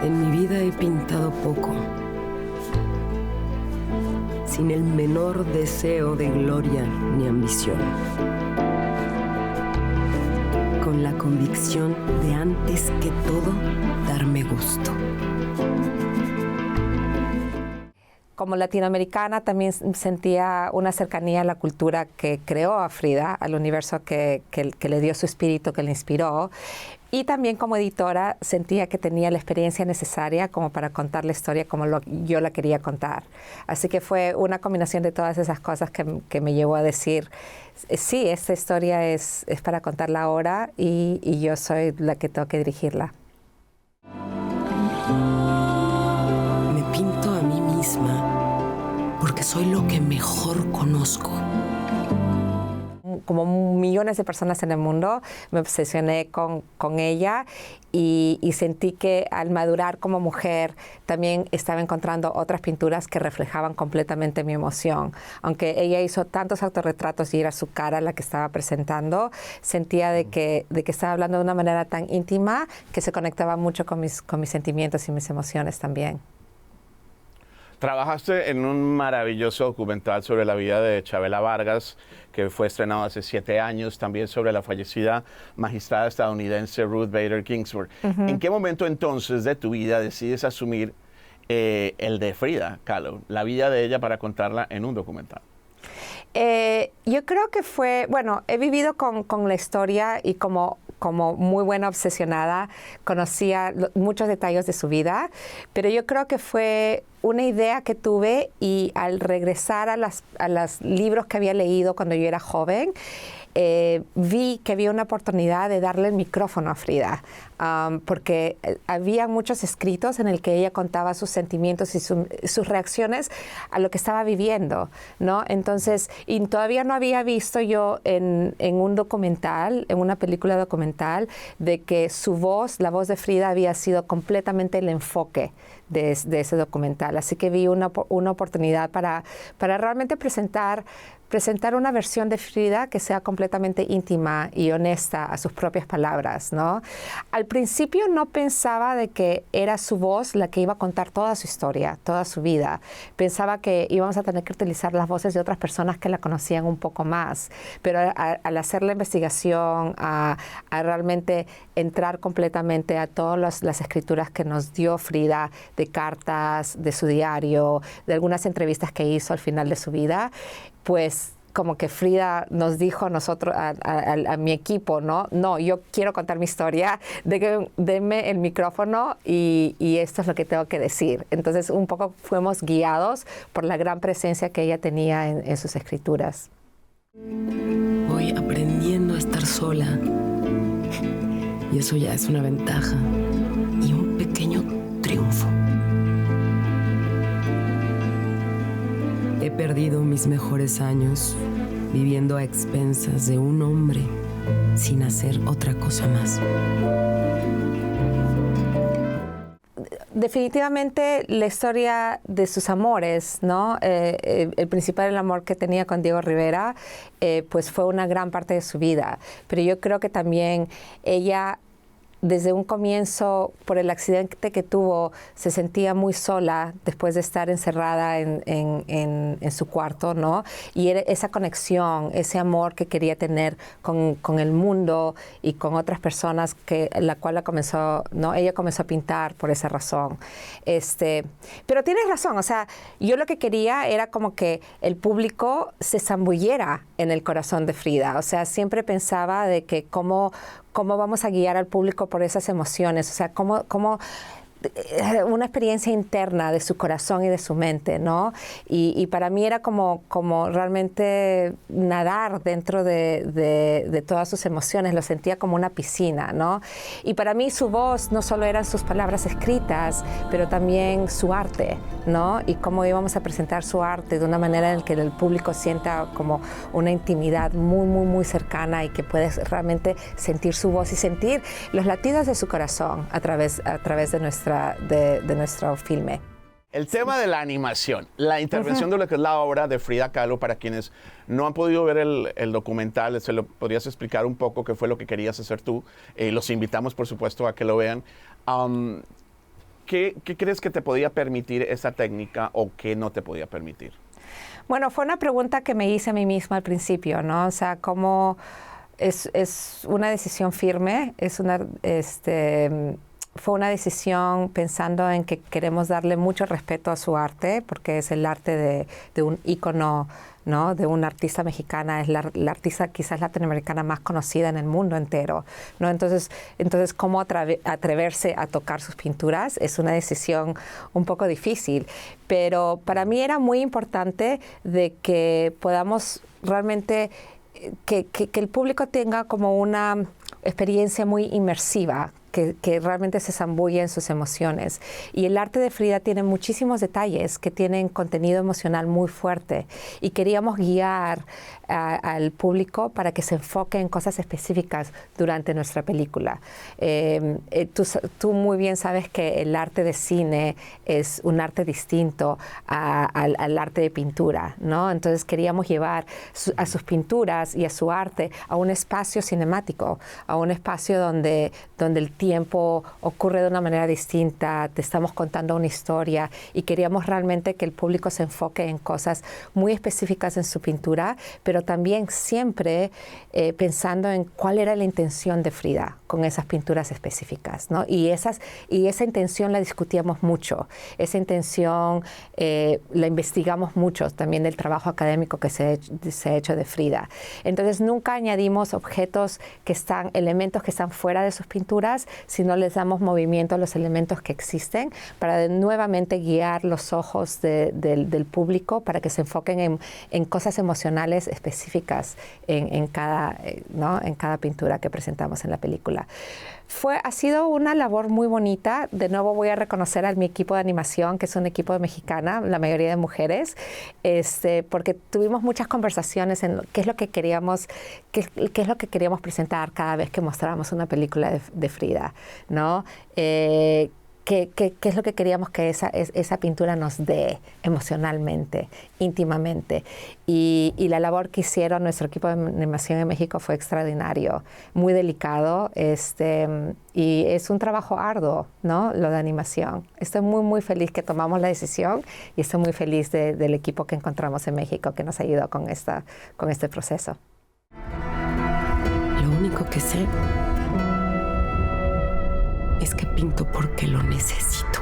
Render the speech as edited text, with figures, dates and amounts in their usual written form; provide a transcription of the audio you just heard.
En mi vida he pintado poco, sin el menor deseo de gloria ni ambición, con la convicción de antes que todo darme gusto. Como latinoamericana también sentía una cercanía a la cultura que creó a Frida, al universo que le dio su espíritu, que le inspiró. Y también como editora sentía que tenía la experiencia necesaria como para contar la historia como yo la quería contar. Así que fue una combinación de todas esas cosas que me llevó a decir, sí, esta historia es para contarla ahora y yo soy la que tengo que dirigirla. Me pinto a mí misma porque soy lo que mejor conozco. Como millones de personas en el mundo, me obsesioné con ella y sentí que al madurar como mujer también estaba encontrando otras pinturas que reflejaban completamente mi emoción. Aunque ella hizo tantos autorretratos y era su cara la que estaba presentando, sentía de que estaba hablando de una manera tan íntima que se conectaba mucho con mis sentimientos y mis emociones también. Trabajaste en un maravilloso documental sobre la vida de Chavela Vargas, que fue estrenado hace 7 años, también sobre la fallecida magistrada estadounidense Ruth Bader Ginsburg. ¿En qué momento entonces de tu vida decides asumir el de Frida Kahlo, la vida de ella, para contarla en un documental? Yo creo que fue, bueno, he vivido con la historia y como muy buena obsesionada, conocía muchos detalles de su vida, pero yo creo que fue una idea que tuve y al regresar a los libros que había leído cuando yo era joven, vi que había una oportunidad de darle el micrófono a Frida, porque había muchos escritos en el que ella contaba sus sentimientos y sus reacciones a lo que estaba viviendo, ¿no? Entonces, y todavía no había visto yo en un documental, en una película documental, de que su voz, la voz de Frida, había sido completamente el enfoque de ese documental. Así que vi una oportunidad para realmente presentar una versión de Frida que sea completamente íntima y honesta a sus propias palabras, ¿no? Al principio no pensaba de que era su voz la que iba a contar toda su historia, toda su vida. Pensaba que íbamos a tener que utilizar las voces de otras personas que la conocían un poco más. Pero al hacer la investigación, a realmente entrar completamente a todas las escrituras que nos dio Frida, de cartas, de su diario, de algunas entrevistas que hizo al final de su vida, pues como que Frida nos dijo a nosotros, a mi equipo, no, yo quiero contar mi historia, denme el micrófono y esto es lo que tengo que decir. Entonces un poco fuimos guiados por la gran presencia que ella tenía en sus escrituras. Voy aprendiendo a estar sola y eso ya es una ventaja y un pequeño triunfo. He perdido mis mejores años viviendo a expensas de un hombre sin hacer otra cosa más. Definitivamente la historia de sus amores, ¿no? El principal, el amor que tenía con Diego Rivera, pues fue una gran parte de su vida. Pero yo creo que también ella, desde un comienzo, por el accidente que tuvo, se sentía muy sola después de estar encerrada en su cuarto, ¿no? Y era esa conexión, ese amor que quería tener con el mundo y con otras personas, la cual ella comenzó a pintar por esa razón. Pero tienes razón, o sea, yo lo que quería era como que el público se zambullera en el corazón de Frida. O sea, siempre pensaba de que cómo vamos a guiar al público por esas emociones, o sea, cómo una experiencia interna de su corazón y de su mente, ¿no? Y para mí era como realmente nadar dentro de todas sus emociones, lo sentía como una piscina, ¿no? Y para mí su voz no solo eran sus palabras escritas, pero también su arte, ¿no? Y cómo íbamos a presentar su arte de una manera en que el público sienta como una intimidad muy, muy, muy cercana y que puedes realmente sentir su voz y sentir los latidos de su corazón a través de nuestro filme. El tema de la animación, la intervención de lo que es la obra de Frida Kahlo, para quienes no han podido ver el documental, ¿se lo podrías explicar un poco qué fue lo que querías hacer tú? Los invitamos, por supuesto, a que lo vean. ¿qué crees que te podía permitir esa técnica o qué no te podía permitir? Bueno, fue una pregunta que me hice a mí misma al principio, ¿no? O sea, cómo es una decisión firme, fue una decisión pensando en que queremos darle mucho respeto a su arte, porque es el arte de un ícono, ¿no? De una artista mexicana, es la artista quizás latinoamericana más conocida en el mundo entero, ¿no? Entonces cómo atreverse a tocar sus pinturas es una decisión un poco difícil, pero para mí era muy importante de que podamos realmente que el público tenga como una experiencia muy inmersiva, que realmente se zambulle en sus emociones. Y el arte de Frida tiene muchísimos detalles que tienen contenido emocional muy fuerte y queríamos guiar al público para que se enfoque en cosas específicas durante nuestra película. Tú muy bien sabes que el arte de cine es un arte distinto al arte de pintura, ¿no? Entonces queríamos llevar a sus pinturas y a su arte a un espacio cinemático, a un espacio donde el tiempo ocurre de una manera distinta, te estamos contando una historia y queríamos realmente que el público se enfoque en cosas muy específicas en su pintura, pero también siempre pensando en cuál era la intención de Frida con esas pinturas específicas, ¿no? Y esa intención la discutíamos mucho, esa intención la investigamos mucho también del trabajo académico que se ha hecho de Frida. Entonces nunca añadimos elementos que están fuera de sus pinturas, sino les damos movimiento a los elementos que existen para nuevamente guiar los ojos del público para que se enfoquen en cosas emocionales específicas en cada pintura que presentamos en la película. Ha sido una labor muy bonita. De nuevo voy a reconocer a mi equipo de animación, que es un equipo mexicana, la mayoría de mujeres, porque tuvimos muchas conversaciones en qué es lo que queríamos presentar cada vez que mostrábamos una película de Frida, ¿no? ¿Qué es lo que queríamos que esa pintura nos dé emocionalmente, íntimamente? Y la labor que hicieron nuestro equipo de animación en México fue extraordinario, muy delicado, y es un trabajo arduo, ¿no? Lo de animación. Estoy muy, muy feliz que tomamos la decisión y estoy muy feliz del equipo que encontramos en México que nos ayudó con este proceso. Lo único que sé es que pinto porque lo necesito.